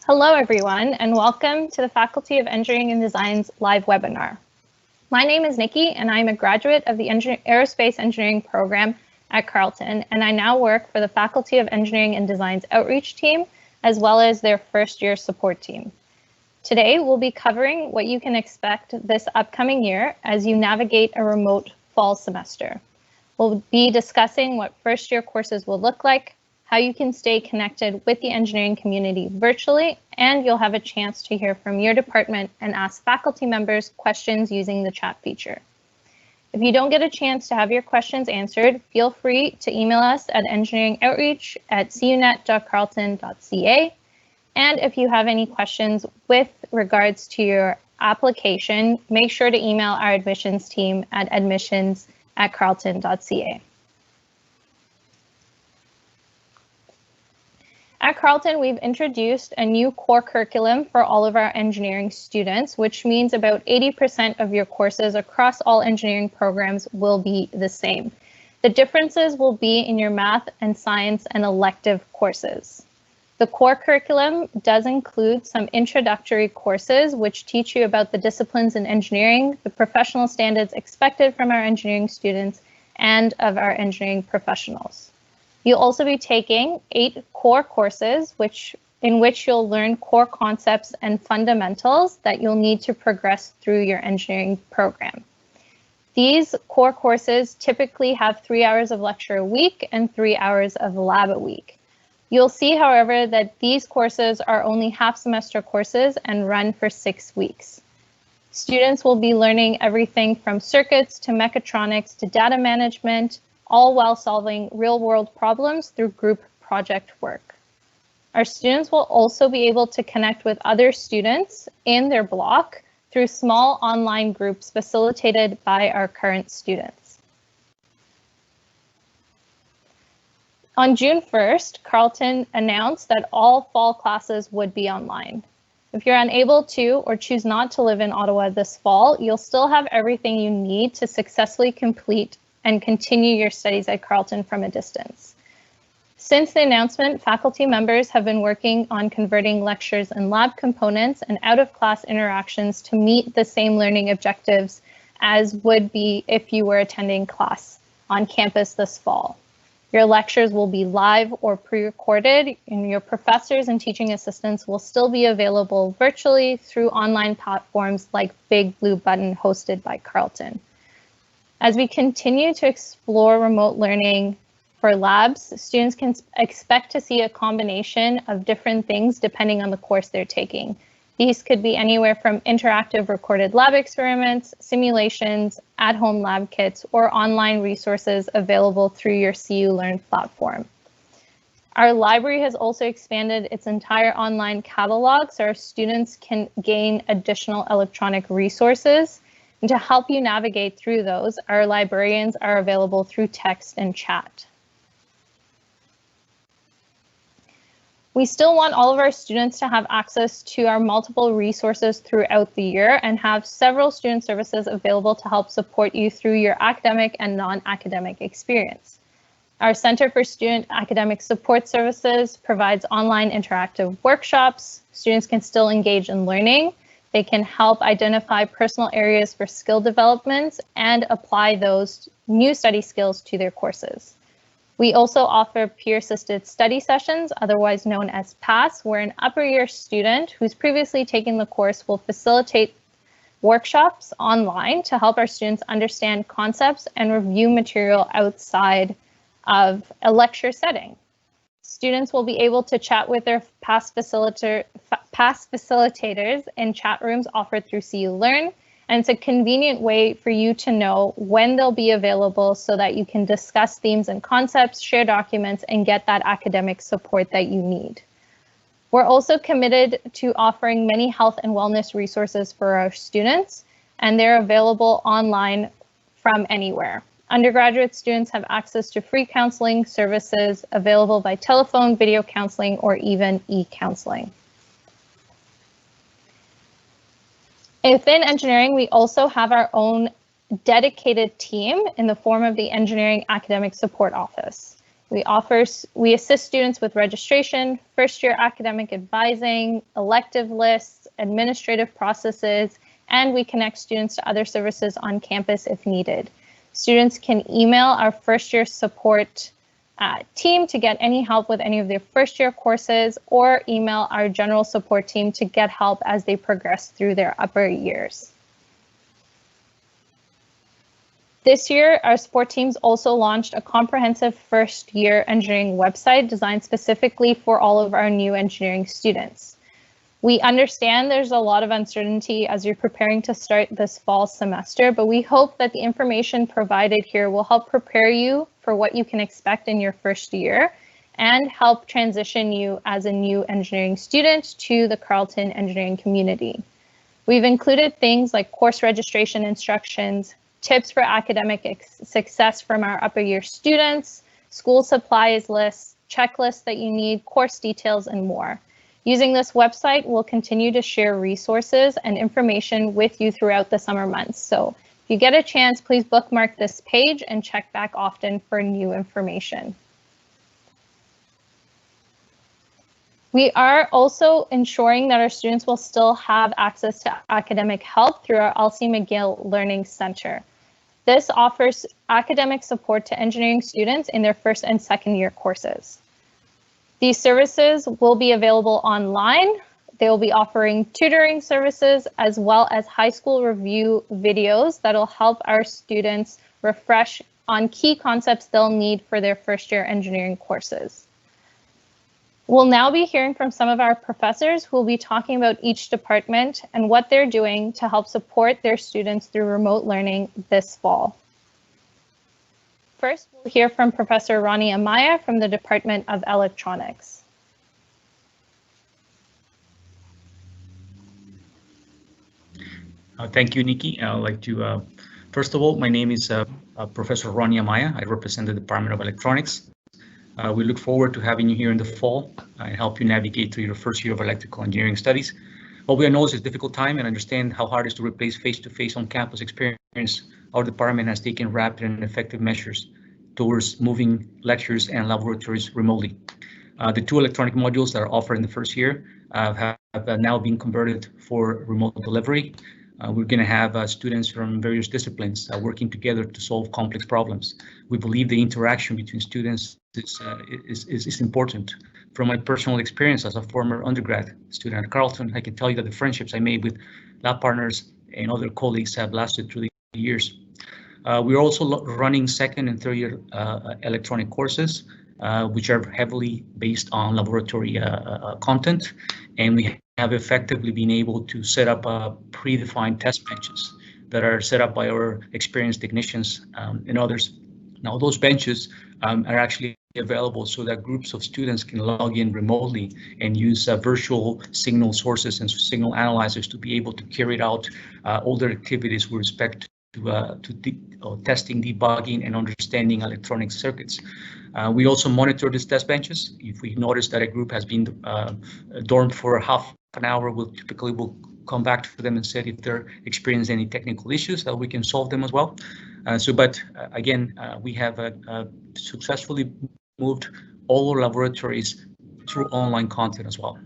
Hello, everyone, and welcome to the Faculty of Engineering and Design's live webinar. My name is Nikki, and I'm a graduate of the Aerospace Engineering program at Carleton, and I now work for the Faculty of Engineering and Design's outreach team, as well as their first-year support team. Today, we'll be covering what you can expect this upcoming year as you navigate a remote fall semester. We'll be discussing what first-year courses will look like, how you can stay connected with the engineering community virtually, and you'll have a chance to hear from your department and ask faculty members questions using the chat feature. If you don't get a chance to have your questions answered, feel free to email us at engineeringoutreach@cunet.carleton.ca. And if you have any questions with regards to your application, make sure to email our admissions team at admissions@carleton.ca. At Carleton, we've introduced a new core curriculum for all of our engineering students, which means about 80% of your courses across all engineering programs will be the same. The differences will be in your math and science and elective courses. The core curriculum does include some introductory courses which teach you about the disciplines in engineering, the professional standards expected from our engineering students, and of our engineering professionals. You'll also be taking 8 core courses in which you'll learn core concepts and fundamentals that you'll need to progress through your engineering program. These core courses typically have 3 hours of lecture a week and 3 hours of lab a week. You'll see, however, that these courses are only half-semester courses and run for 6 weeks. Students will be learning everything from circuits to mechatronics to data management, all while solving real-world problems through group project work. Our students will also be able to connect with other students in their block through small online groups facilitated by our current students. On June 1st, Carleton announced that all fall classes would be online. If you're unable to or choose not to live in Ottawa this fall, you'll still have everything you need to successfully complete and continue your studies at Carleton from a distance. Since the announcement, faculty members have been working on converting lectures and lab components and out-of-class interactions to meet the same learning objectives as would be if you were attending class on campus this fall. Your lectures will be live or pre-recorded, and your professors and teaching assistants will still be available virtually through online platforms like Big Blue Button hosted by Carleton. As we continue to explore remote learning for labs, students can expect to see a combination of different things depending on the course they're taking. These could be anywhere from interactive recorded lab experiments, simulations, at-home lab kits, or online resources available through your CU Learn platform. Our library has also expanded its entire online catalog so our students can gain additional electronic resources. And to help you navigate through those, our librarians are available through text and chat. We still want all of our students to have access to our multiple resources throughout the year and have several student services available to help support you through your academic and non-academic experience. Our Center for Student Academic Support Services provides online interactive workshops. Students can still engage in learning. They can help identify personal areas for skill development and apply those new study skills to their courses. We also offer peer-assisted study sessions, otherwise known as PASS, where an upper year student who's previously taken the course will facilitate workshops online to help our students understand concepts and review material outside of a lecture setting. Students will be able to chat with their past facilitators in chat rooms offered through CU Learn, and it's a convenient way for you to know when they'll be available so that you can discuss themes and concepts, share documents, and get that academic support that you need. We're also committed to offering many health and wellness resources for our students, and they're available online from anywhere. Undergraduate students have access to free counseling services available by telephone, video counseling, or even e-counseling. Within engineering, we also have our own dedicated team in the form of the Engineering Academic Support Office. We assist students with registration, first-year academic advising, elective lists, administrative processes, and we connect students to other services on campus if needed. Students can email our first-year support team to get any help with any of their first-year courses, or email our general support team to get help as they progress through their upper years. This year, our support teams also launched a comprehensive first-year engineering website designed specifically for all of our new engineering students. We understand there's a lot of uncertainty as you're preparing to start this fall semester, but we hope that the information provided here will help prepare you for what you can expect in your first year and help transition you as a new engineering student to the Carleton Engineering community. We've included things like course registration instructions, tips for academic success from our upper year students, school supplies lists, checklists that you need, course details, and more. Using this website, we'll continue to share resources and information with you throughout the summer months. So if you get a chance, please bookmark this page and check back often for new information. We are also ensuring that our students will still have access to academic help through our Elsie McGill Learning Center. This offers academic support to engineering students in their first and second year courses. These services will be available online. They will be offering tutoring services as well as high school review videos that will help our students refresh on key concepts they'll need for their first year engineering courses. We'll now be hearing from some of our professors who will be talking about each department and what they're doing to help support their students through remote learning this fall. First, we'll hear from Professor Ronnie Amaya from the Department of Electronics. Thank you, Nikki. I'd like to, first of all, my name is Professor Ronnie Amaya. I represent the Department of Electronics. We look forward to having you here in the fall and help you navigate through your first year of electrical engineering studies. What we know is it's a difficult time and understand how hard it is to replace face-to-face on-campus experience. Our department has taken rapid and effective measures towards moving lectures and laboratories remotely. The 2 electronic modules that are offered in the first year have now been converted for remote delivery. We're going to have students from various disciplines working together to solve complex problems. We believe the interaction between students is important. From my personal experience as a former undergrad student at Carleton, I can tell you that the friendships I made with lab partners and other colleagues have lasted through the years. We're also running second and third year electronic courses, which are heavily based on laboratory content, and we have effectively been able to set up predefined test benches that are set up by our experienced technicians and others. Now, those benches are actually available so that groups of students can log in remotely and use virtual signal sources and signal analyzers to be able to carry out all their activities with respect to testing, debugging, and understanding electronic circuits. We also monitor these test benches. If we notice that a group has been dormed for half an hour, we'll typically come back to them and say if they're experiencing any technical issues that we can solve them as well. Again, we have successfully moved all our laboratories through online content as well.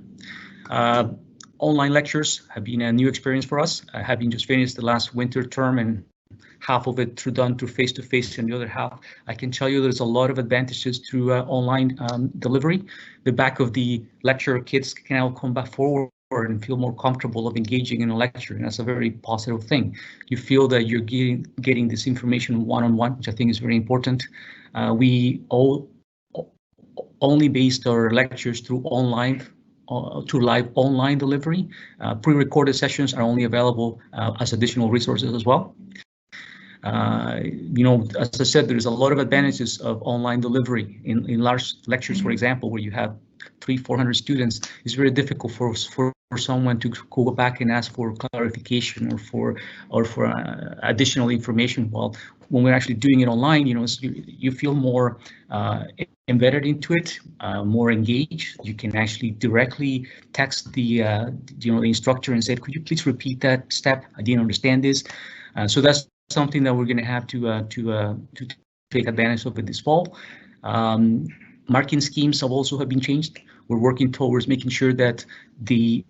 Online lectures have been a new experience for us. Having just finished the last winter term and half of it done through face-to-face and the other half, I can tell you there's a lot of advantages through online delivery. The back of the lecture, kids can now come back forward and feel more comfortable of engaging in a lecture, and that's a very positive thing. You feel that you're getting this information one-on-one, which I think is very important. We only based our lectures through live online delivery. Pre-recorded sessions are only available as additional resources as well. As I said, there's a lot of advantages of online delivery. In large lectures, for example, where you have 300-400 students, it's very difficult for someone to go back and ask for clarification or for additional information. Well, when we're actually doing it online, you feel more embedded into it, more engaged. You can actually directly text the instructor and say, "Could you please repeat that step? I didn't understand this." So that's something that we're going to have to take advantage of it this fall. Marking schemes have been changed. We're working towards making sure that the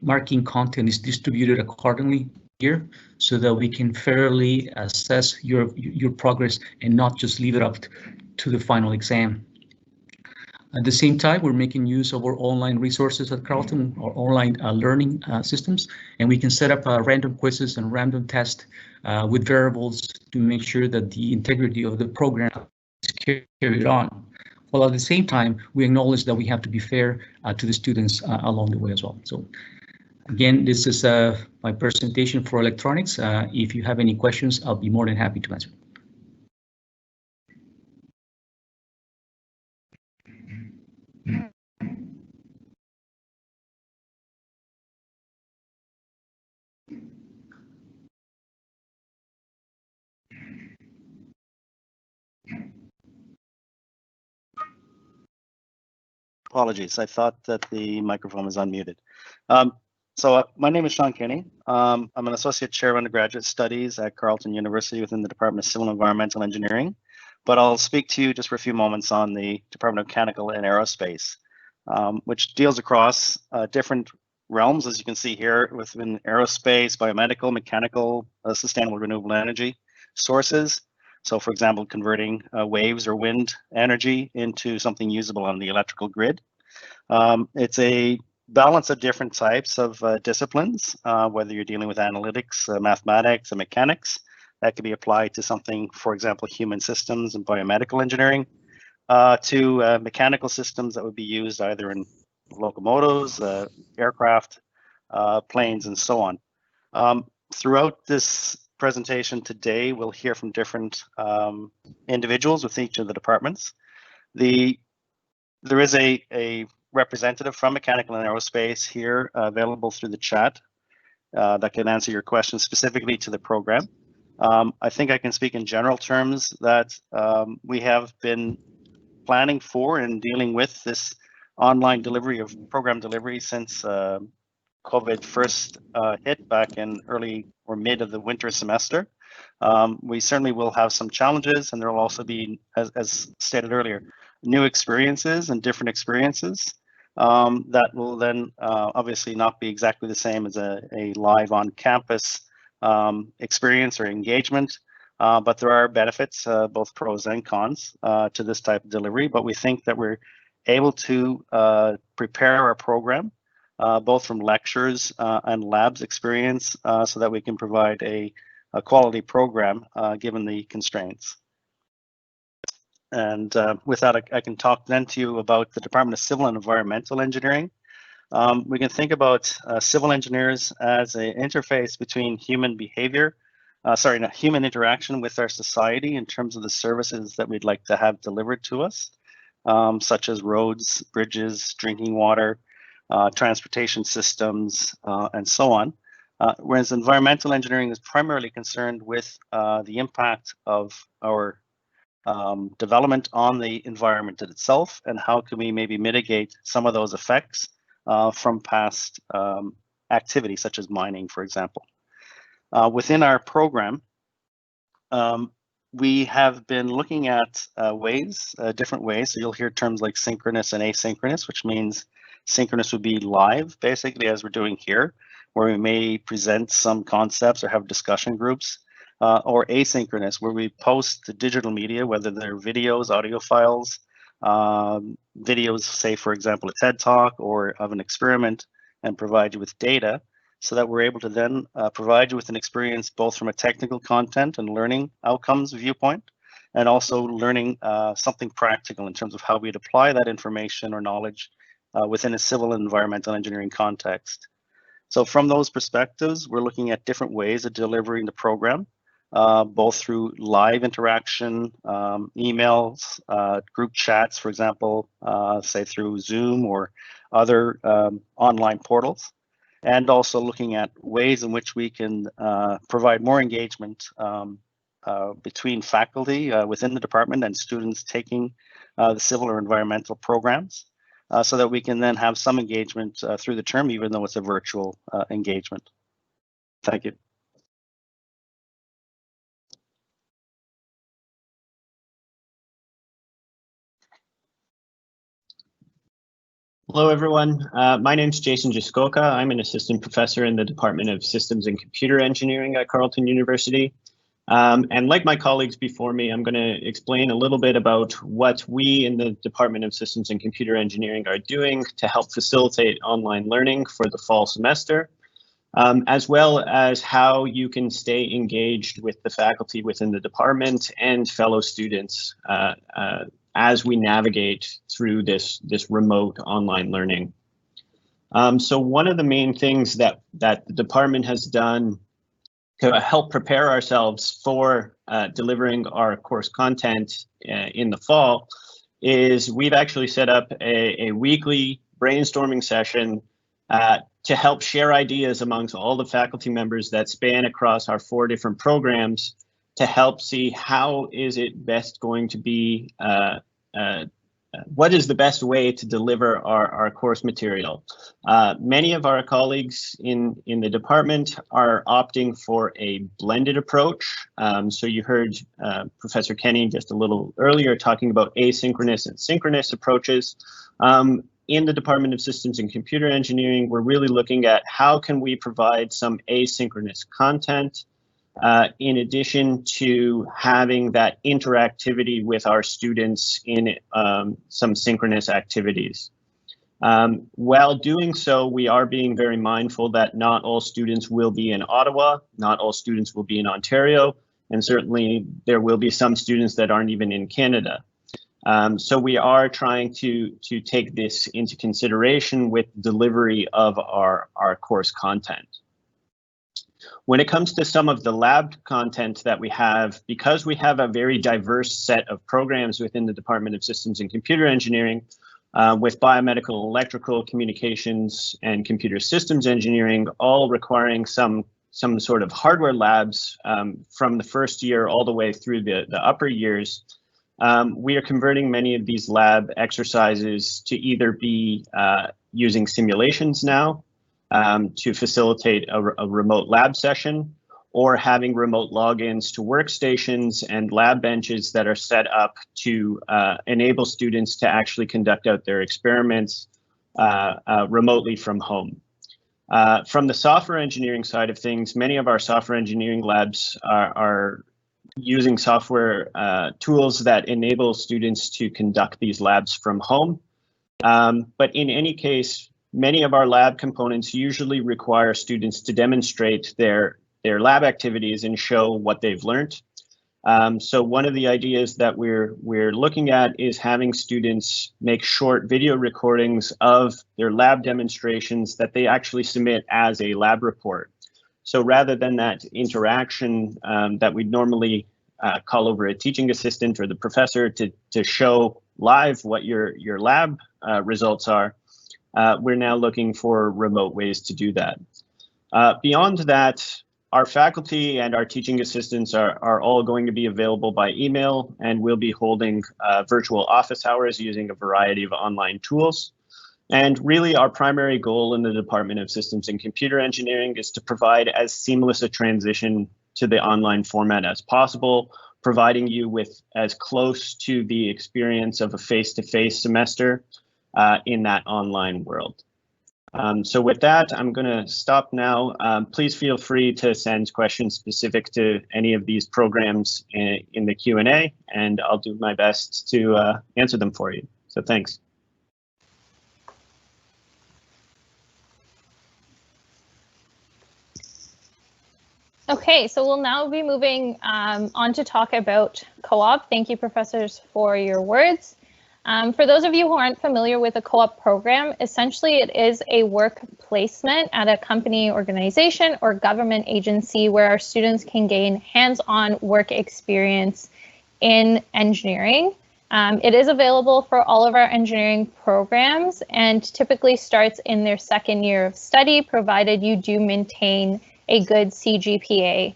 marking content is distributed accordingly here, so that we can fairly assess your progress and not just leave it up to the final exam. At the same time, we're making use of our online resources at Carleton, our online learning systems, and we can set up random quizzes and random tests with variables to make sure that the integrity of the program is carried on. While at the same time, we acknowledge that we have to be fair to the students along the way as well. So again, this is my presentation for electronics. If you have any questions, I'll be more than happy to answer. Apologies, I thought that the microphone was unmuted. My name is Sean Kinney. I'm an associate chair of undergraduate studies at Carleton University within the Department of Civil and Environmental Engineering, but I'll speak to you just for a few moments on the Department of Mechanical and Aerospace, which deals across different realms, as you can see here, within aerospace, biomedical, mechanical, sustainable renewable energy sources. So for example, converting waves or wind energy into something usable on the electrical grid. It's a balance of different types of disciplines, whether you're dealing with analytics, mathematics, and mechanics, that could be applied to something, for example, human systems and biomedical engineering, to mechanical systems that would be used either in locomotives, aircraft, planes, and so on. Throughout this presentation today, we'll hear from different individuals with each of the departments. There is a representative from Mechanical and Aerospace here available through the chat that can answer your questions specifically to the program. I think I can speak in general terms that we have been planning for and dealing with this online delivery of program delivery since COVID first hit back in early or mid of the winter semester. We certainly will have some challenges, and there will also be, as stated earlier, new experiences and different experiences that will then obviously not be exactly the same as a live on campus experience or engagement. But there are benefits, both pros and cons, to this type of delivery. But we think that we're able to prepare our program both from lectures and labs experience so that we can provide a quality program given the constraints. And with that, I can talk then to you about the Department of Civil and Environmental Engineering. We can think about civil engineers as an interface between human behavior, human interaction with our society in terms of the services that we'd like to have delivered to us, such as roads, bridges, drinking water, transportation systems, and so on. Whereas environmental engineering is primarily concerned with the impact of our development on the environment itself, and how can we maybe mitigate some of those effects from past activities, such as mining, for example. Within our program, we have been looking at different ways. So you'll hear terms like synchronous and asynchronous, which means synchronous would be live, basically, as we're doing here, where we may present some concepts or have discussion groups, or asynchronous, where we post the digital media, whether they're videos, audio files, videos, say, for example, a TED Talk or of an experiment, and provide you with data so that we're able to then provide you with an experience both from a technical content and learning outcomes viewpoint, and also learning something practical in terms of how we'd apply that information or knowledge within a civil and environmental engineering context. So from those perspectives, we're looking at different ways of delivering the program, both through live interaction, emails, group chats, for example, say through Zoom or other online portals, and also looking at ways in which we can provide more engagement between faculty within the department and students taking the civil or environmental programs, so that we can then have some engagement through the term, even though it's a virtual engagement. Thank you. Hello, everyone. My name is Jason Jaskoka. I'm an assistant professor in the Department of Systems and Computer Engineering at Carleton University. And like my colleagues before me, I'm going to explain a little bit about what we in the Department of Systems and Computer Engineering are doing to help facilitate online learning for the fall semester, as well as how you can stay engaged with the faculty within the department and fellow students as we navigate through this remote online learning. So one of the main things that the department has done to help prepare ourselves for delivering our course content in the fall is we've actually set up a weekly brainstorming session to help share ideas amongst all the faculty members that span across our 4 different programs to help see how is it best going to be, what is the best way to deliver our course material. Many of our colleagues in the department are opting for a blended approach. So you heard Professor Kenny just a little earlier talking about asynchronous and synchronous approaches. In the Department of Systems and Computer Engineering, we're really looking at how can we provide some asynchronous content in addition to having that interactivity with our students in some synchronous activities. While doing so, we are being very mindful that not all students will be in Ottawa, not all students will be in Ontario, and certainly there will be some students that aren't even in Canada. So we are trying to take this into consideration with delivery of our course content. When it comes to some of the lab content that we have, because we have a very diverse set of programs within the Department of Systems and Computer Engineering, with biomedical, electrical, communications, and computer systems engineering, all requiring some sort of hardware labs from the first year all the way through the upper years, we are converting many of these lab exercises to either be using simulations now, to facilitate a remote lab session, or having remote logins to workstations and lab benches that are set up to enable students to actually conduct out their experiments remotely from home. From the software engineering side of things, many of our software engineering labs are using software tools that enable students to conduct these labs from home. But in any case, many of our lab components usually require students to demonstrate their lab activities and show what they've learned. So one of the ideas that we're looking at is having students make short video recordings of their lab demonstrations that they actually submit as a lab report. So rather than that interaction that we'd normally call over a teaching assistant or the professor to show live what your lab results are, we're now looking for remote ways to do that. Beyond that, our faculty and our teaching assistants are all going to be available by email, and we'll be holding virtual office hours using a variety of online tools. And really our primary goal in the Department of Systems and Computer Engineering is to provide as seamless a transition to the online format as possible, providing you with as close to the experience of a face-to-face semester in that online world. So with that, I'm going to stop now. Please feel free to send questions specific to any of these programs in the Q&A, and I'll do my best to answer them for you. So thanks. Okay, so we'll now be moving on to talk about co-op. Thank you, professors, for your words. For those of you who aren't familiar with a co-op program, essentially it is a work placement at a company, organization, or government agency where our students can gain hands-on work experience in engineering. It is available for all of our engineering programs and typically starts in their second year of study, provided you do maintain a good CGPA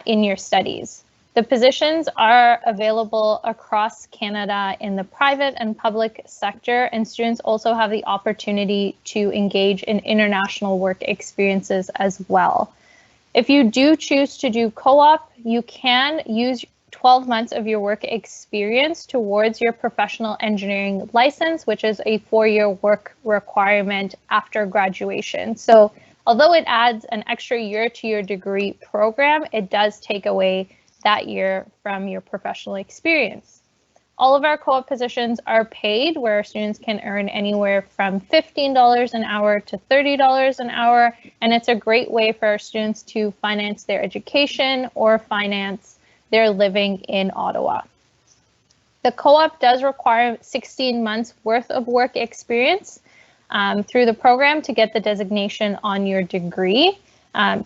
in your studies. The positions are available across Canada in the private and public sector, and students also have the opportunity to engage in international work experiences as well. If you do choose to do co-op, you can use 12 months of your work experience towards your professional engineering license, which is a 4-year work requirement after graduation. So although it adds an extra year to your degree program, it does take away that year from your professional experience. All of our co-op positions are paid, where students can earn anywhere from $15 an hour to $30 an hour, and it's a great way for our students to finance their education or finance their living in Ottawa. The co-op does require 16 months worth of work experience through the program to get the designation on your degree.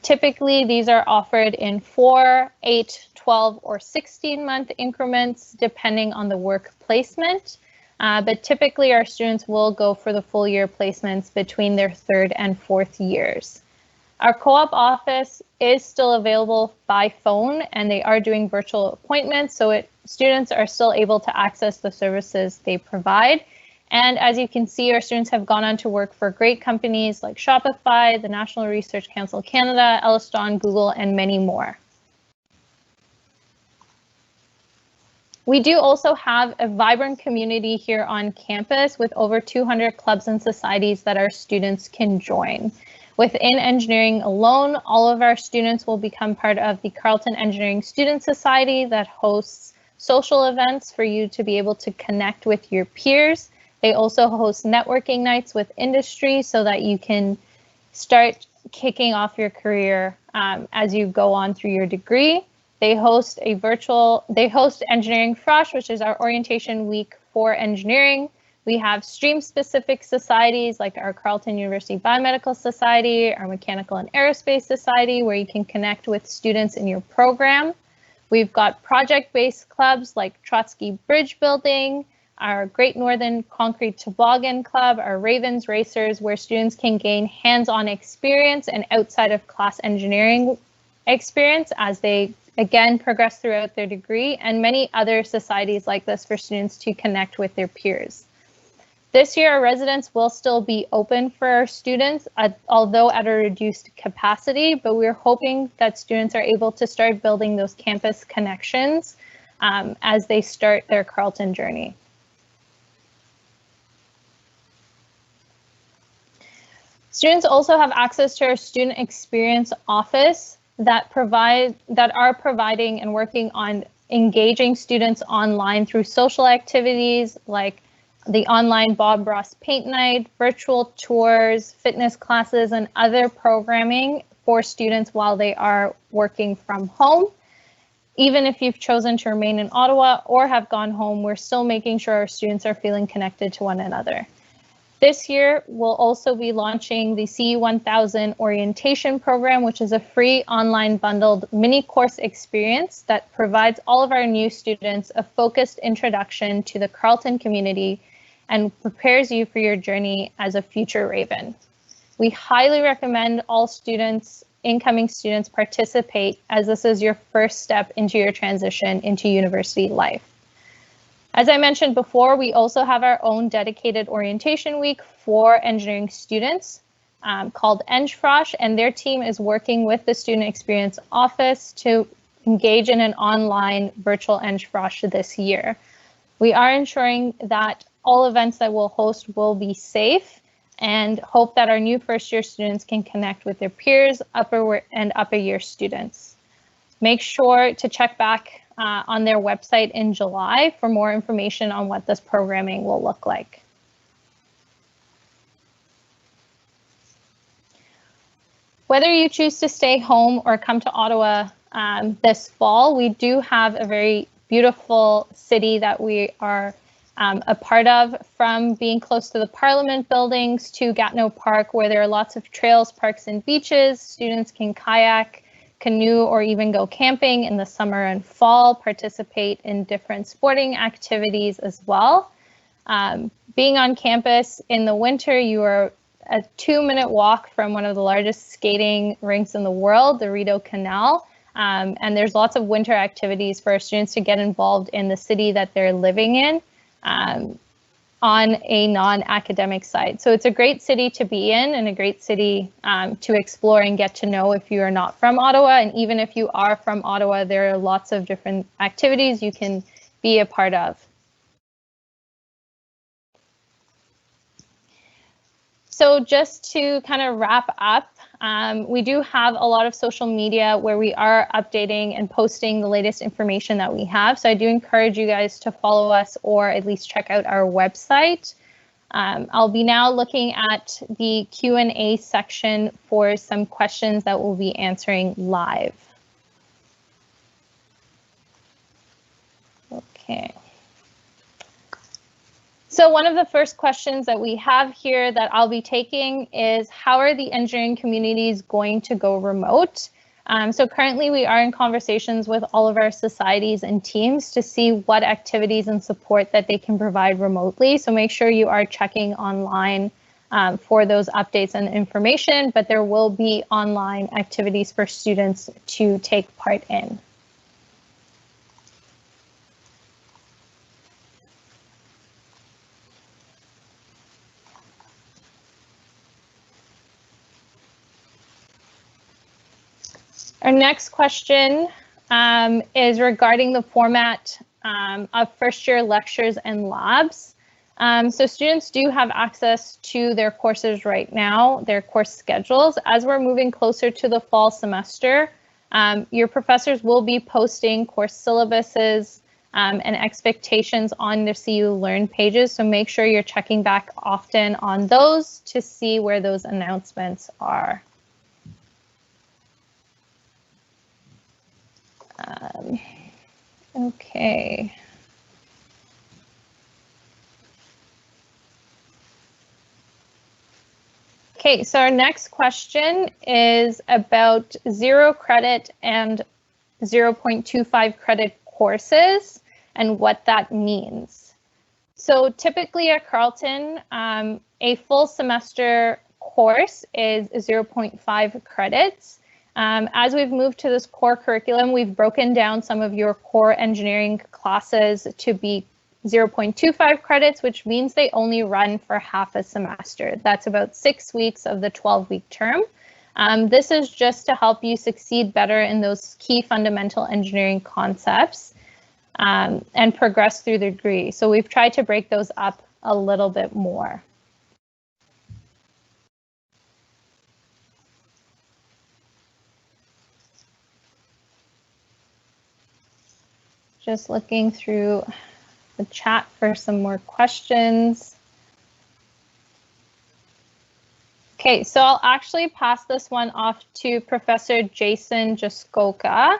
Typically, these are offered in 4, 8, 12, or 16-month increments, depending on the work placement. But typically, our students will go for the full year placements between their 3rd and 4th years. Our co-op office is still available by phone, and they are doing virtual appointments, so students are still able to access the services they provide. And as you can see, our students have gone on to work for great companies like Shopify, the National Research Council Canada, Elliston, Google, and many more. We do also have a vibrant community here on campus with over 200 clubs and societies that our students can join. Within engineering alone, all of our students will become part of the Carleton Engineering Student Society that hosts social events for you to be able to connect with your peers. They also host networking nights with industry so that you can start kicking off your career as you go on through your degree. They host Engineering Frosh, which is our orientation week for engineering. We have stream-specific societies like our Carleton University Biomedical Society, our Mechanical and Aerospace Society, where you can connect with students in your program. We've got project-based clubs like Trotsky Bridge Building, our Great Northern Concrete Toboggan Club, our Ravens Racers, where students can gain hands-on experience and outside of class engineering experience as they again progress throughout their degree, and many other societies like this for students to connect with their peers. This year, our residence will still be open for our students, although at a reduced capacity, but we're hoping that students are able to start building those campus connections as they start their Carleton journey. Students also have access to our student experience office that are providing and working on engaging students online through social activities like the online Bob Ross Paint Night, virtual tours, fitness classes, and other programming for students while they are working from home. Even if you've chosen to remain in Ottawa or have gone home, we're still making sure our students are feeling connected to one another. This year, we'll also be launching the CE 1000 orientation program, which is a free online bundled mini course experience that provides all of our new students a focused introduction to the Carleton community and prepares you for your journey as a future Raven. We highly recommend all students, incoming students, participate, as this is your first step into your transition into university life. As I mentioned before, we also have our own dedicated orientation week for engineering students called EngFrosh, and their team is working with the Student Experience Office to engage in an online virtual EngFrosh this year. We are ensuring that all events that we'll host will be safe and hope that our new first-year students can connect with their peers, upper year students. Make sure to check back on their website in July for more information on what this programming will look like. Whether you choose to stay home or come to Ottawa this fall, we do have a very beautiful city that we are a part of, from being close to the Parliament buildings to Gatineau Park, where there are lots of trails, parks, and beaches. Students can kayak, canoe, or even go camping in the summer and fall, participate in different sporting activities as well. Being on campus in the winter, you are a 2-minute walk from one of the largest skating rinks in the world, the Rideau Canal. And there's lots of winter activities for our students to get involved in the city that they're living in. on a non-academic side. So it's a great city to be in and a great city to explore and get to know if you are not from Ottawa. And even if you are from Ottawa, there are lots of different activities you can be a part of. So just to kind of wrap up, we do have a lot of social media where we are updating and posting the latest information that we have. So I do encourage you guys to follow us or at least check out our website. I'll be now looking at the Q&A section for some questions that we'll be answering live. Okay. So one of the first questions that we have here that I'll be taking is, how are the engineering communities going to go remote? So currently we are in conversations with all of our societies and teams to see what activities and support that they can provide remotely. So make sure you are checking online for those updates and information, but there will be online activities for students to take part in. Our next question is regarding the format of first year lectures and labs. So students do have access to their courses right now, their course schedules. As we're moving closer to the fall semester, your professors will be posting course syllabuses and expectations on their CU Learn pages. So make sure you're checking back often on those to see where those announcements are. Okay. Okay, so our next question is about 0 credit and 0.25 credit courses and what that means. So typically at Carleton, a full semester course is 0.5 credits. As we've moved to this core curriculum, we've broken down some of your core engineering classes to be 0.25 credits, which means they only run for half a semester. That's about 6 weeks of the 12-week term. This is just to help you succeed better in those key fundamental engineering concepts and progress through the degree. So we've tried to break those up a little bit more. Just looking through the chat for some more questions. Okay, so I'll actually pass this one off to Professor Jason Jaskoka.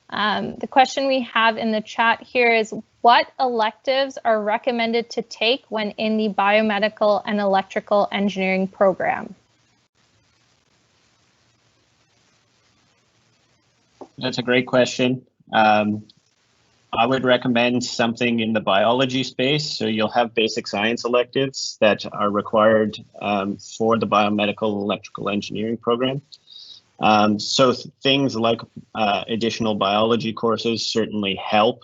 The question we have in the chat here is, what electives are recommended to take when in the biomedical and electrical engineering program? That's a great question. I would recommend something in the biology space. So you'll have basic science electives that are required for the biomedical electrical engineering program. So things like additional biology courses certainly help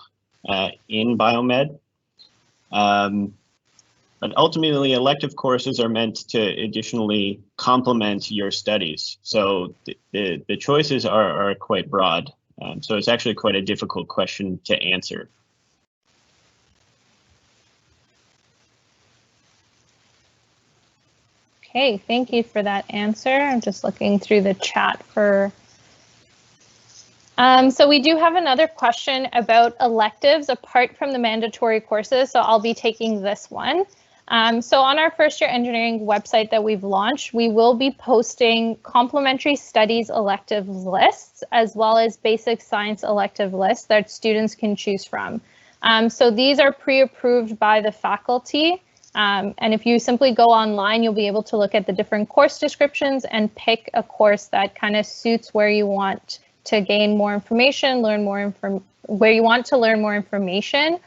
in biomed. But ultimately, elective courses are meant to additionally complement your studies. So the choices are quite broad. So it's actually quite a difficult question to answer. Okay, thank you for that answer. I'm just looking through the chat for. So we do have another question about electives apart from the mandatory courses. So I'll be taking this one. So on our first year engineering website that we've launched, we will be posting complementary studies elective lists, as well as basic science elective lists that students can choose from. So these are pre-approved by the faculty. And if you simply go online, you'll be able to look at the different course descriptions and pick a course that kind of suits where you want to gain more information, where you want to learn more information,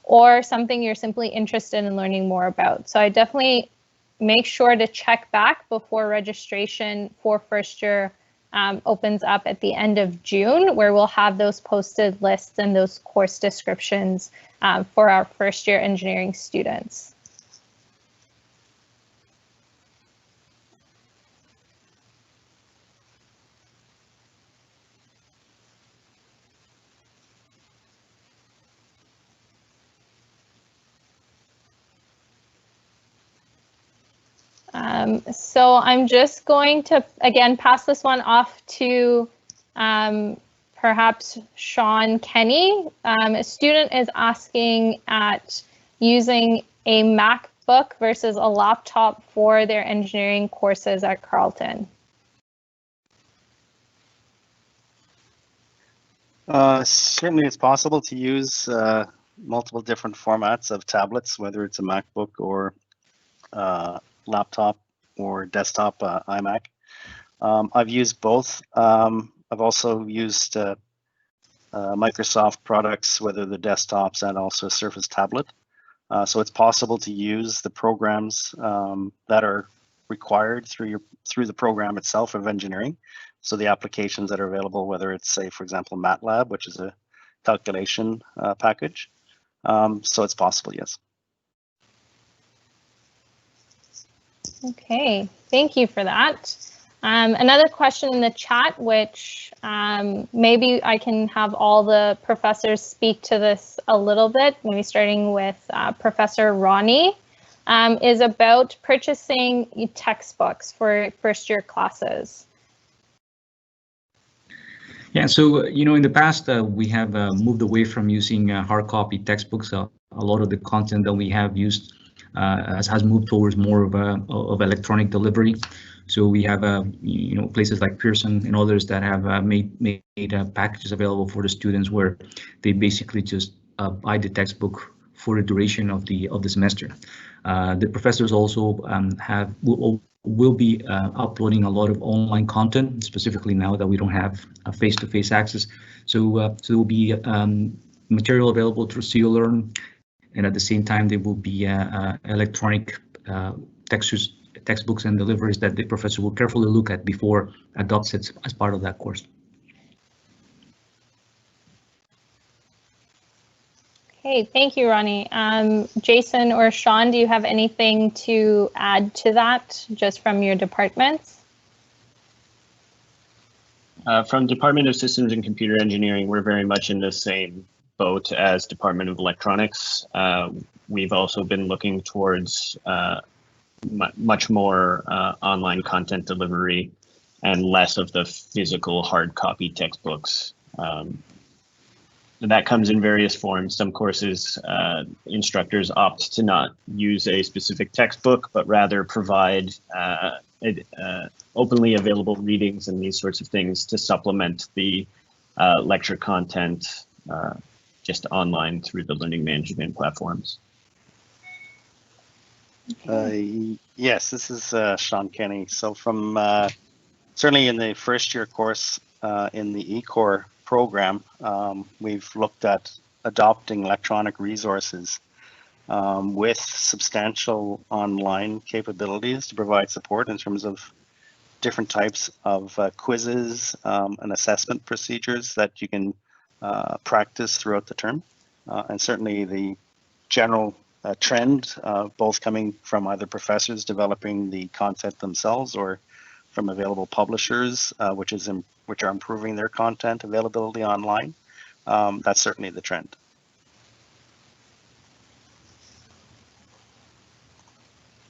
or something you're simply interested in learning more about. So I definitely make sure to check back before registration for first year opens up at the end of June, where we'll have those posted lists and those course descriptions for our first year engineering students. So I'm just going to, again, pass this one off to perhaps Sean Kenny. A student is asking at using a MacBook versus a laptop for their engineering courses at Carleton. Certainly it's possible to use multiple different formats of tablets, whether it's a MacBook or laptop or desktop iMac. I've used both. I've also used Microsoft products, whether the desktops and also Surface tablet. So it's possible to use the programs that are required through the program itself of engineering. So the applications that are available, whether it's, say, for example, MATLAB, which is a calculation package. So it's possible, yes. Okay, thank you for that. Another question in the chat, which maybe I can have all the professors speak to this a little bit, maybe starting with Professor Ronnie, is about purchasing textbooks for first-year classes. Yeah, so, in the past, we have moved away from using hard copy textbooks. A lot of the content that we have used has moved towards more of electronic delivery. So we have, places like Pearson and others that have made packages available for the students where they basically just buy the textbook for the duration of the semester. The professors also will be uploading a lot of online content, specifically now that we don't have face-to-face access. So there will be material available through CLearn, and at the same time there will be electronic textbooks and deliveries that the professor will carefully look at before adopts it as part of that course. Okay, thank you, Ronnie. Jason or Sean, do you have anything to add to that, just from your departments? From Department of Systems and Computer Engineering, we're very much in the same boat as Department of Electronics. We've also been looking towards much more online content delivery and less of the physical hard copy textbooks. That comes in various forms. Some courses, instructors opt to not use a specific textbook, but rather provide openly available readings and these sorts of things to supplement the lecture content just online through the learning management platforms. Yes, this is Sean Kenny. So from certainly in the first year course in the E-Core program, we've looked at adopting electronic resources with substantial online capabilities to provide support in terms of different types of quizzes and assessment procedures that you can practice throughout the term. And certainly the general trend, both coming from either professors developing the content themselves or from available publishers, which are improving their content availability online. That's certainly the trend.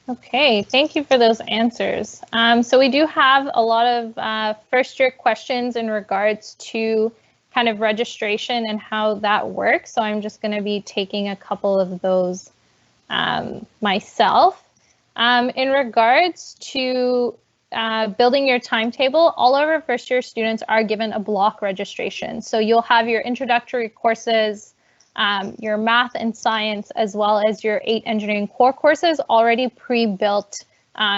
Okay, thank you for those answers. So we do have a lot of first year questions in regards to kind of registration and how that works. So I'm just going to be taking a couple of those myself. In regards to building your timetable, all of our first year students are given a block registration. So you'll have your introductory courses, your math and science, as well as your 8 engineering core courses already pre-built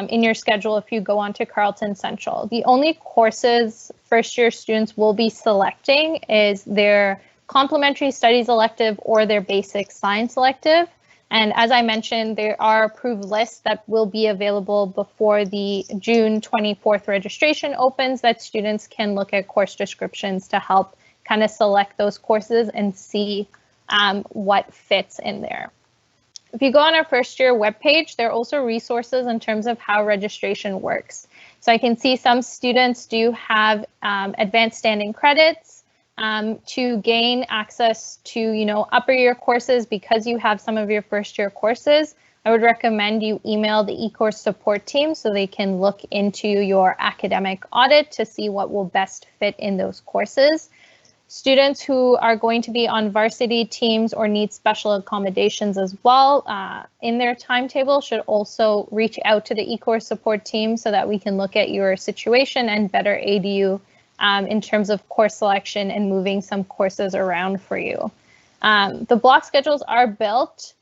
in your schedule if you go on to Carleton Central. The only courses first year students will be selecting is their complementary studies elective or their basic science elective. And as I mentioned, there are approved lists that will be available before the June 24th registration opens that students can look at course descriptions to help kind of select those courses and see what fits in there. If you go on our first year webpage, there are also resources in terms of how registration works. So I can see some students do have advanced standing credits to gain access to, upper year courses because you have some of your first year courses. I would recommend you email the eCourse support team so they can look into your academic audit to see what will best fit in those courses. Students who are going to be on varsity teams or need special accommodations as well in their timetable should also reach out to the eCourse support team so that we can look at your situation and better aid you in terms of course selection and moving some courses around for you. The block schedules are built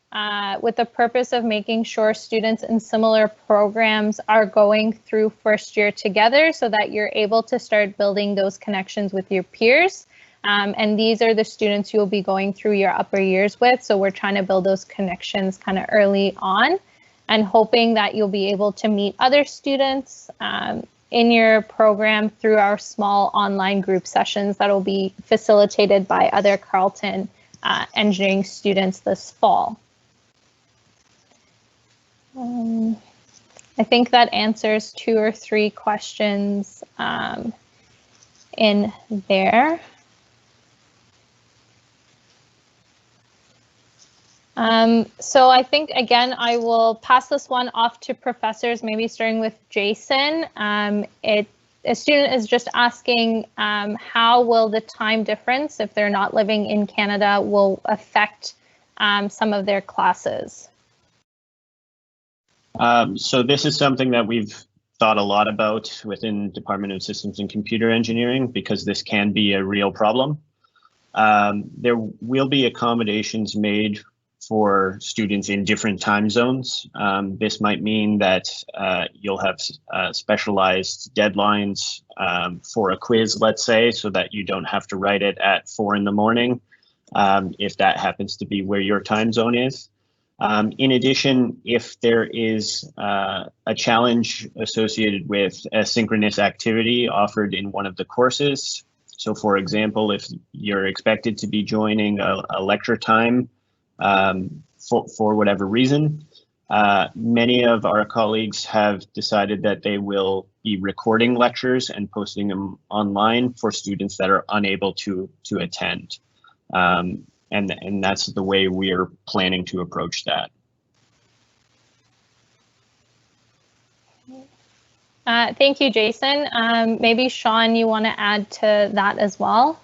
with the purpose of making sure students in similar programs are going through first year together so that you're able to start building those connections with your peers. And these are the students you'll be going through your upper years with. So we're trying to build those connections kind of early on and hoping that you'll be able to meet other students in your program through our small online group sessions that will be facilitated by other Carleton engineering students this fall. I think that answers 2 or 3 questions in there. So I think, again, I will pass this one off to professors, maybe starting with Jason. A student is just asking how will the time difference, if they're not living in Canada, will affect some of their classes? So this is something that we've thought a lot about within Department of Systems and Computer Engineering because this can be a real problem. There will be accommodations made for students in different time zones. This might mean that you'll have specialized deadlines for a quiz, let's say, so that you don't have to write it at 4 in the morning, if that happens to be where your time zone is. In addition, if there is a challenge associated with a synchronous activity offered in one of the courses, so for example, if you're expected to be joining a lecture time for whatever reason, many of our colleagues have decided that they will be recording lectures and posting them online for students that are unable to attend. And that's the way we are planning to approach that. Thank you, Jason. Maybe Sean, you want to add to that as well?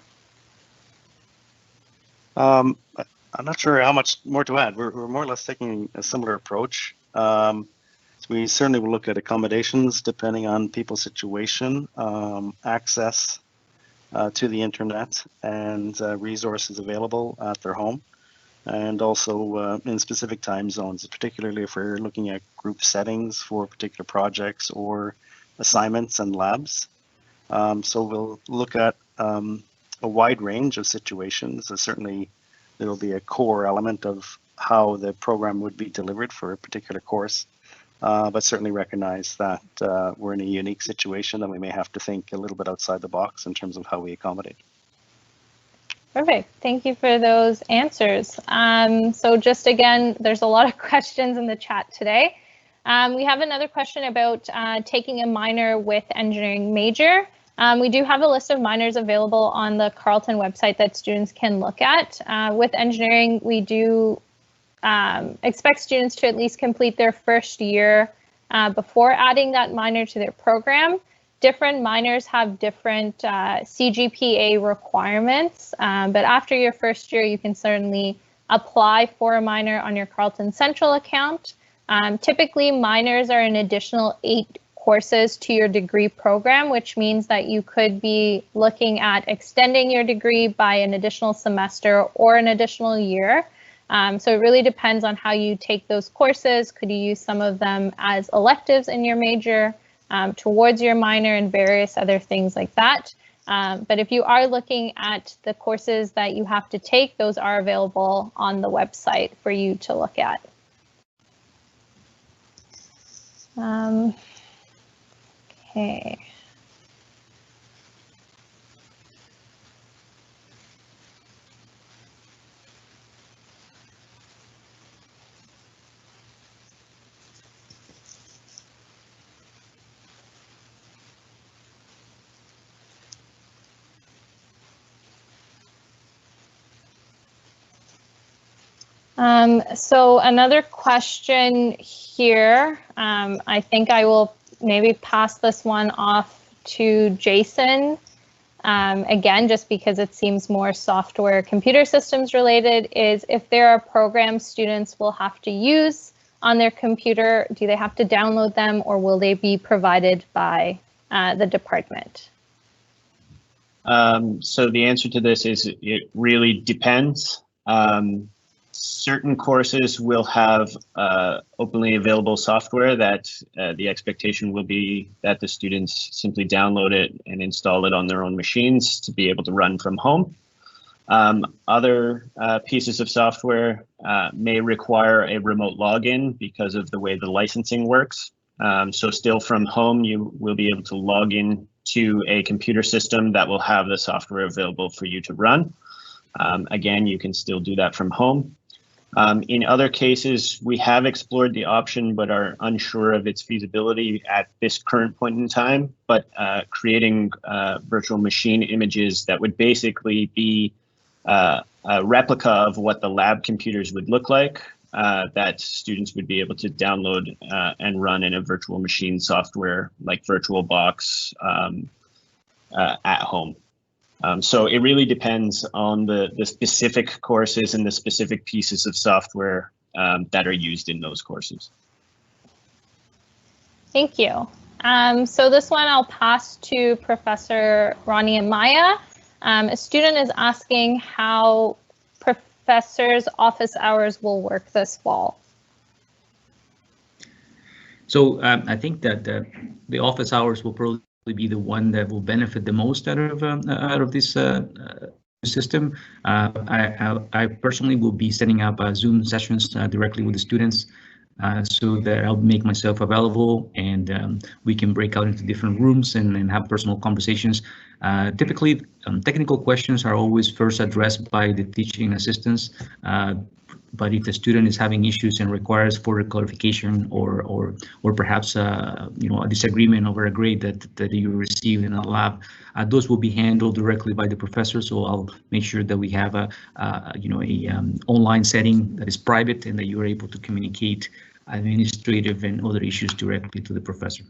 I'm not sure how much more to add. We're more or less taking a similar approach. So we certainly will look at accommodations depending on people's situation, access to the internet, and resources available at their home, and also in specific time zones, particularly if we're looking at group settings for particular projects or assignments and labs. So we'll look at a wide range of situations. Certainly there will be a core element of how the program would be delivered for a particular course, but certainly recognize that we're in a unique situation and we may have to think a little bit outside the box in terms of how we accommodate. Perfect. Thank you for those answers. So just again, there's a lot of questions in the chat today. We have another question about taking a minor with engineering major. We do have a list of minors available on the Carleton website that students can look at. With engineering, we do expect students to at least complete their first year before adding that minor to their program. Different minors have different CGPA requirements, but after your first year, you can certainly apply for a minor on your Carleton Central account. Typically, minors are an additional 8 courses to your degree program, which means that you could be looking at extending your degree by an additional semester or an additional year. So it really depends on how you take those courses. Could you use some of them as electives in your major, towards your minor, and various other things like that. But if you are looking at the courses that you have to take, those are available on the website for you to look at. Okay. So another question here, I think I will maybe pass this one off to Jason. Again, just because it seems more software computer systems related, is if there are programs students will have to use on their computer, do they have to download them or will they be provided by the department? So the answer to this is it really depends. Certain courses will have openly available software that the expectation will be that the students simply download it and install it on their own machines to be able to run from home. Other pieces of software may require a remote login because of the way the licensing works. So still from home, you will be able to log in to a computer system that will have the software available for you to run. Again, you can still do that from home. In other cases, we have explored the option but are unsure of its feasibility at this current point in time, but creating virtual machine images that would basically be a replica of what the lab computers would look like, that students would be able to download and run in a virtual machine software like VirtualBox at home. So it really depends on the specific courses and the specific pieces of software that are used in those courses. Thank you. So this one I'll pass to Professor Ronnie Amaya. A student is asking how professors' office hours will work this fall. So I think that the office hours will probably be the one that will benefit the most out of this system. I personally will be setting up Zoom sessions directly with the students so that I'll make myself available and we can break out into different rooms and have personal conversations. Typically, technical questions are always first addressed by the teaching assistants. But if the student is having issues and requires further clarification or perhaps a disagreement over a grade that you received in a lab, those will be handled directly by the professor. So I'll make sure that we have a online setting that is private and that you are able to communicate administrative and other issues directly to the professor.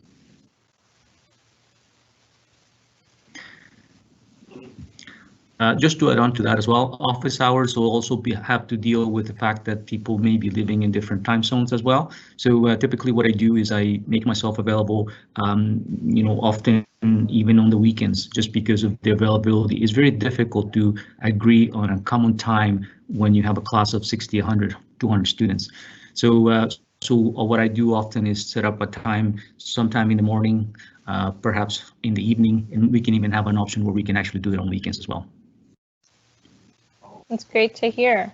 Just to add on to that as well, office hours will also have to deal with the fact that people may be living in different time zones as well. So typically what I do is I make myself available, often even on the weekends, just because of the availability. It's very difficult to agree on a common time when you have a class of 60, 100, 200 students. So what I do often is set up a time sometime in the morning, perhaps in the evening, and we can even have an option where we can actually do it on weekends as well. That's great to hear.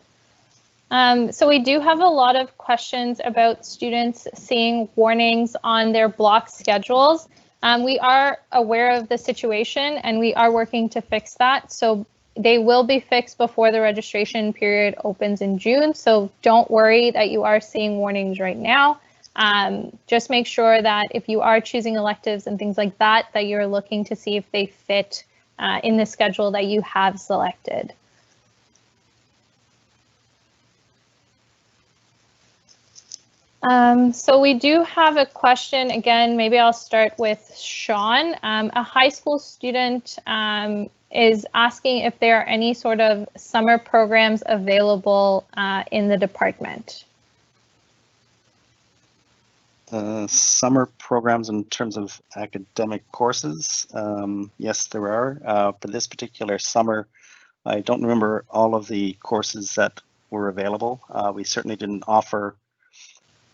So we do have a lot of questions about students seeing warnings on their block schedules. We are aware of the situation and we are working to fix that. So they will be fixed before the registration period opens in June. So don't worry that you are seeing warnings right now. Just make sure that if you are choosing electives and things like that, that you're looking to see if they fit in the schedule that you have selected. So we do have a question, again, maybe I'll start with Sean. A high school student is asking if there are any sort of summer programs available in the department. Summer programs in terms of academic courses, yes, there are. For this particular summer, I don't remember all of the courses that were available. We certainly didn't offer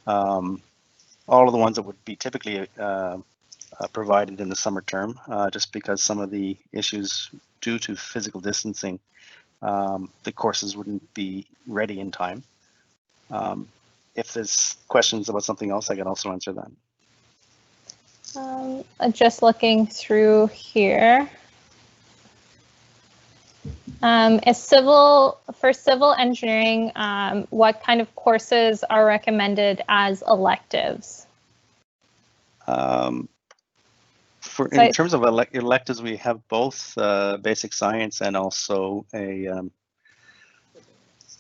all of the ones that would be typically provided in the summer term, just because some of the issues due to physical distancing, the courses wouldn't be ready in time. If there's questions about something else, I can also answer that. Just looking through here. For civil engineering, what kind of courses are recommended as electives? In terms of electives, we have both basic science and also a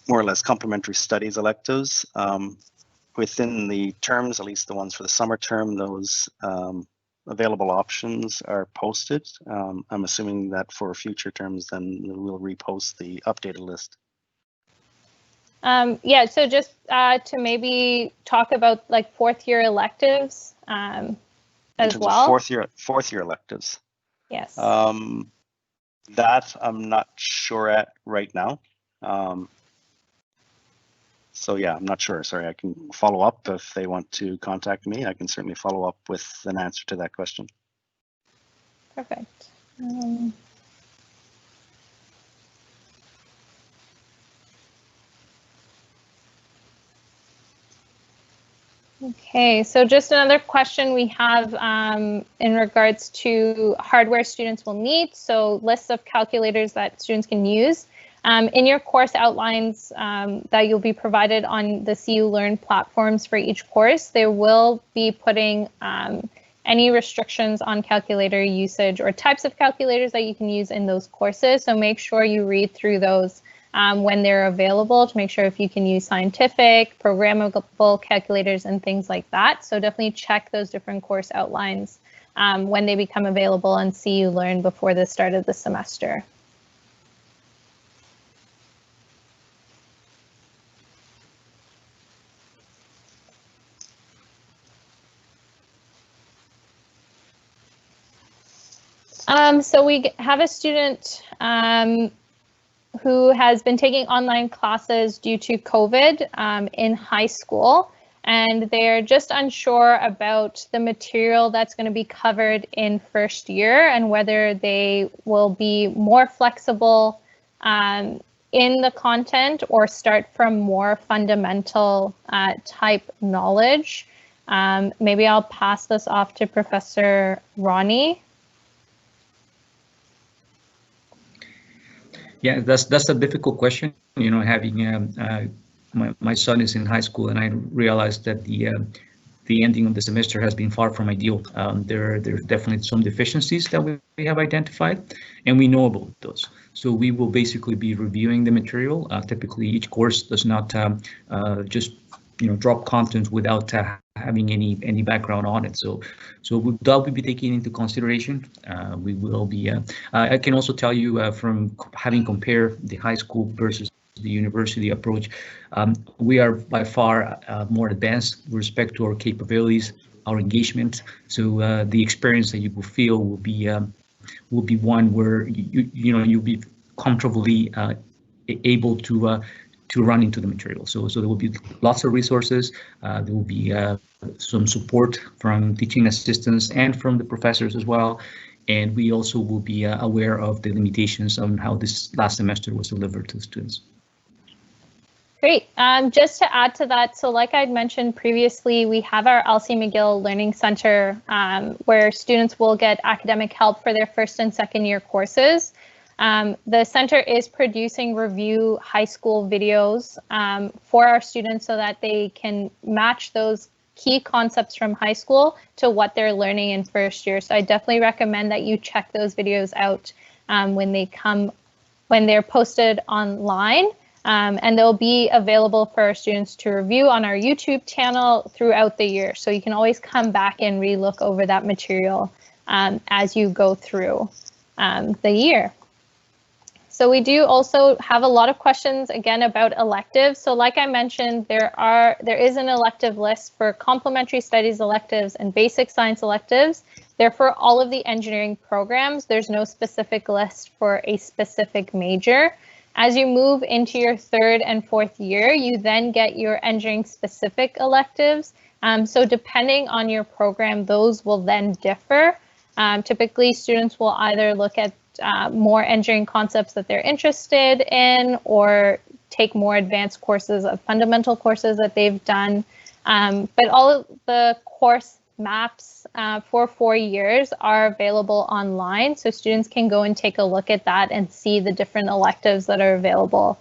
more or less complementary studies electives. Within the terms, at least the ones for the summer term, those available options are posted. I'm assuming that for future terms, then we'll repost the updated list. Yeah, so just to maybe talk about like fourth year electives as well. Fourth year electives. Yes. That I'm not sure at right now. So yeah, I'm not sure. Sorry, I can follow up if they want to contact me. I can certainly follow up with an answer to that question. Perfect. Okay, so just another question we have in regards to hardware students will need. So lists of calculators that students can use. In your course outlines that you'll be provided on the CU Learn platforms for each course, they will be putting any restrictions on calculator usage or types of calculators that you can use in those courses. So make sure you read through those when they're available to make sure if you can use scientific, programmable calculators and things like that. So definitely check those different course outlines when they become available on CU Learn before the start of the semester. So we have a student who has been taking online classes due to COVID in high school, and they're just unsure about the material that's going to be covered in first year and whether they will be more flexible in the content or start from more fundamental type knowledge. Maybe I'll pass this off to Professor Ronnie. Yeah, that's a difficult question. You know, having my son is in high school, and I realized that the ending of the semester has been far from ideal. There's definitely some deficiencies that we have identified, and we know about those. So we will basically be reviewing the material. Typically, each course does not just drop content without having any background on it. So that will be taken into consideration. We will be. I can also tell you from having compared the high school versus the university approach, we are by far more advanced with respect to our capabilities, our engagement. So the experience that you will feel will be one where you'll be comfortably able to run into the material. So there will be lots of resources. There will be some support from teaching assistants and from the professors as well. And we also will be aware of the limitations on how this last semester was delivered to the students. Great. Just to add to that, so like I'd mentioned previously, we have our Elsie McGill Learning Center where students will get academic help for their first and second year courses. The center is producing review high school videos for our students so that they can match those key concepts from high school to what they're learning in first year. So I definitely recommend that you check those videos out when they're posted online. And they'll be available for our students to review on our YouTube channel throughout the year. So you can always come back and re-look over that material as you go through the year. So we do also have a lot of questions again about electives. So like I mentioned, there is an elective list for complementary studies electives and basic science electives. They're for all of the engineering programs. There's no specific list for a specific major. As you move into your third and fourth year, you then get your engineering specific electives. So depending on your program, those will then differ. Typically, students will either look at more engineering concepts that they're interested in or take more advanced courses of fundamental courses that they've done. But all of the course maps for 4 years are available online, so students can go and take a look at that and see the different electives that are available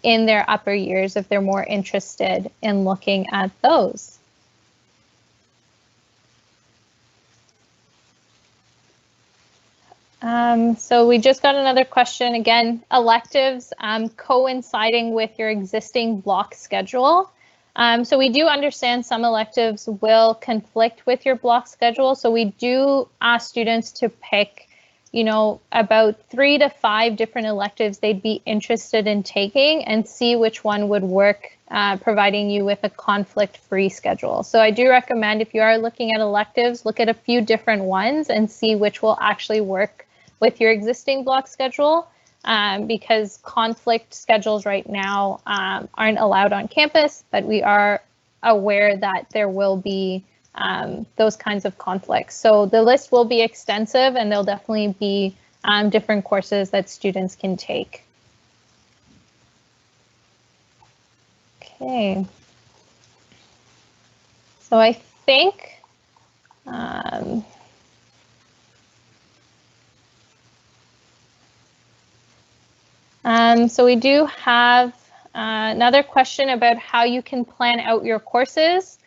in their upper years if they're more interested in looking at those. So we just got another question again, electives coinciding with your existing block schedule. So we do understand some electives will conflict with your block schedule. So we do ask students to pick, you know, about 3 to 5 different electives they'd be interested in taking and see which one would work, providing you with a conflict-free schedule. So I do recommend, if you are looking at electives, look at a few different ones and see which will actually work with your existing block schedule, because conflict schedules right now aren't allowed on campus, but we are aware that there will be those kinds of conflicts. So the list will be extensive, and there'll definitely be different courses that students can take. Okay. So I think so we do have another question about how you can plan out your courses.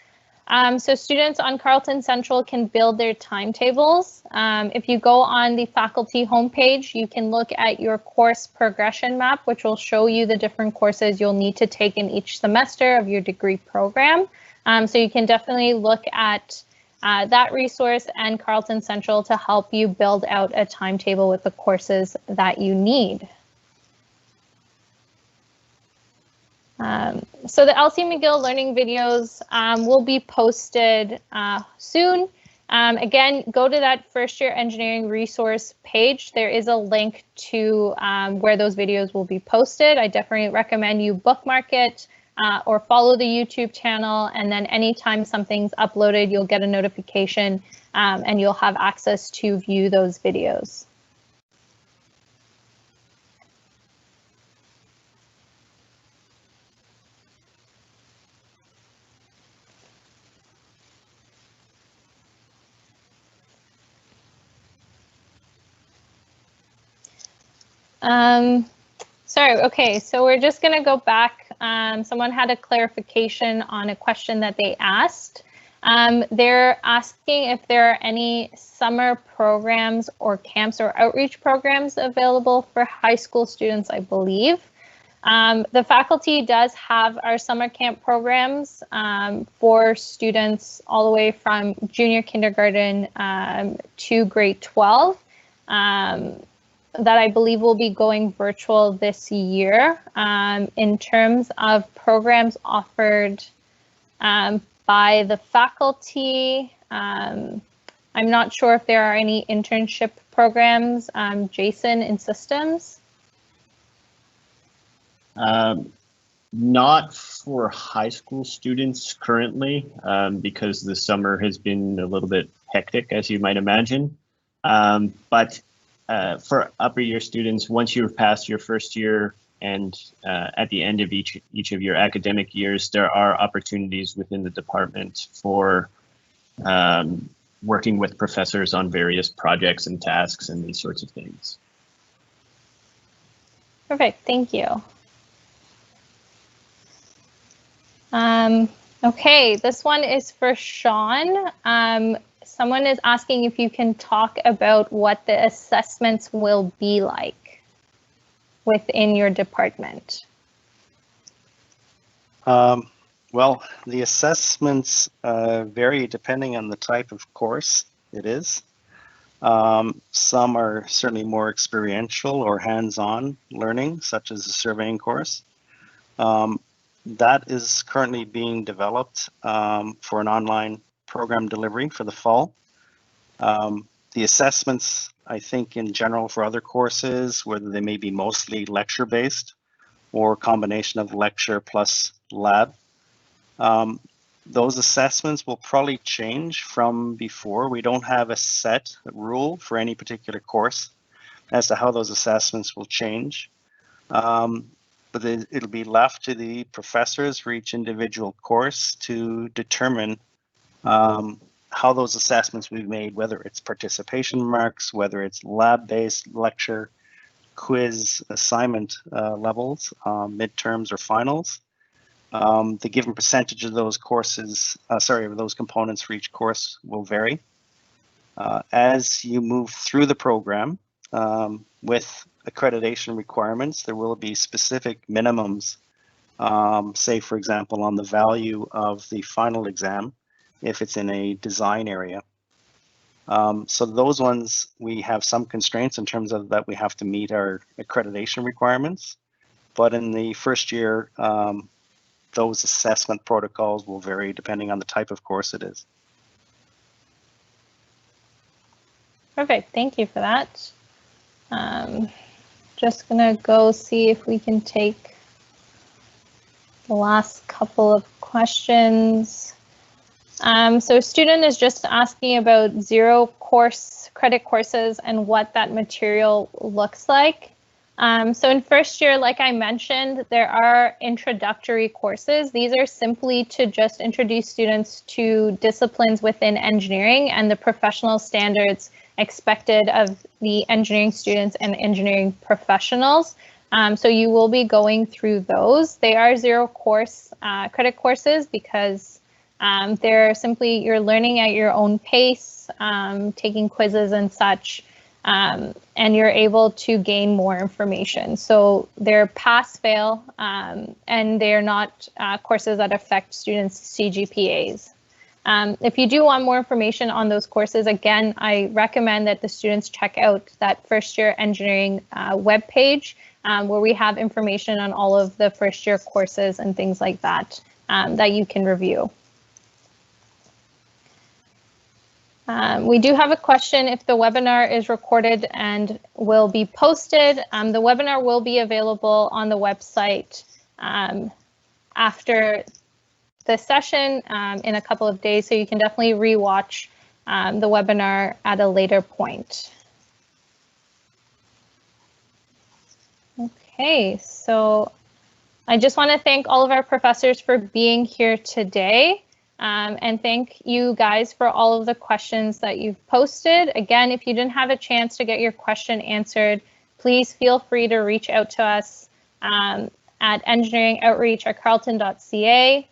So students on Carleton Central can build their timetables. If you go on the faculty homepage, you can look at your course progression map, which will show you the different courses you'll need to take in each semester of your degree program. So you can definitely look at that resource and Carleton Central to help you build out a timetable with the courses that you need. So the Elsie McGill learning videos will be posted soon. Again, go to that FirstYear Engineering resource page. There is a link to where those videos will be posted. I definitely recommend you bookmark it or follow the YouTube channel, and then anytime something's uploaded, you'll get a notification and you'll have access to view those videos. Sorry, okay, so we're just gonna go back. Someone had a clarification on a question that they asked. They're asking if there are any summer programs or camps or outreach programs available for high school students, I believe. The faculty does have our summer camp programs for students all the way from junior kindergarten to grade 12. That I believe will be going virtual this year. In terms of programs offered by the faculty, I'm not sure if there are any internship programs. Jason, in systems? Not for high school students currently, because the summer has been a little bit hectic, as you might imagine. But for upper year students, once you've passed your first year and at the end of each of your academic years, there are opportunities within the department for working with professors on various projects and tasks and these sorts of things. Perfect, thank you. Okay, this one is for Sean. Someone is asking if you can talk about what the assessments will be like within your department. Well, the assessments vary depending on the type of course it is. Some are certainly more experiential or hands-on learning, such as a surveying course. That is currently being developed for an online program delivery for the fall. The assessments, I think in general for other courses, whether they may be mostly lecture-based or a combination of lecture plus lab, those assessments will probably change from before. We don't have a set rule for any particular course as to how those assessments will change. But it'll be left to the professors for each individual course to determine how those assessments will be made, whether it's participation marks, whether it's lab-based lecture, quiz, assignment levels, midterms or finals. The given percentage of those courses, those components for each course will vary. As you move through the program, with accreditation requirements, there will be specific minimums, say, for example, on the value of the final exam, if it's in a design area. So those ones, we have some constraints in terms of that we have to meet our accreditation requirements. But in the first year, those assessment protocols will vary depending on the type of course it is. Perfect, thank you for that. Just gonna go see if we can take the last couple of questions. So student is just asking about zero course credit courses and what that material looks like. So in first year, like I mentioned, there are introductory courses. These are simply to just introduce students to disciplines within engineering and the professional standards expected of the engineering students and engineering professionals. So you will be going through those. They are zero course credit courses because they're simply, you're learning at your own pace, taking quizzes and such, and you're able to gain more information. So they're pass-fail, and they're not courses that affect students' CGPAs. If you do want more information on those courses, again, I recommend that the students check out that first year engineering webpage, where we have information on all of the first year courses and things like that, that you can review. We do have a question if the webinar is recorded and will be posted. The webinar will be available on the website after the session in a couple of days, so you can definitely rewatch the webinar at a later point. Okay, so I just want to thank all of our professors for being here today. And thank you guys for all of the questions that you've posted. Again, if you didn't have a chance to get your question answered, please feel free to reach out to us at engineeringoutreach@carleton.ca.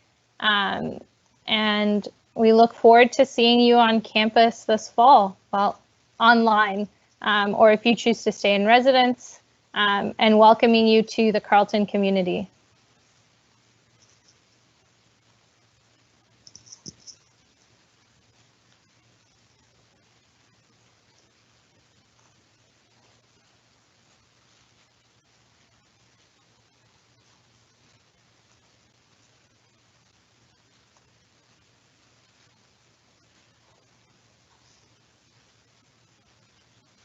And we look forward to seeing you on campus this fall, well, online, or if you choose to stay in residence, and welcoming you to the Carleton community.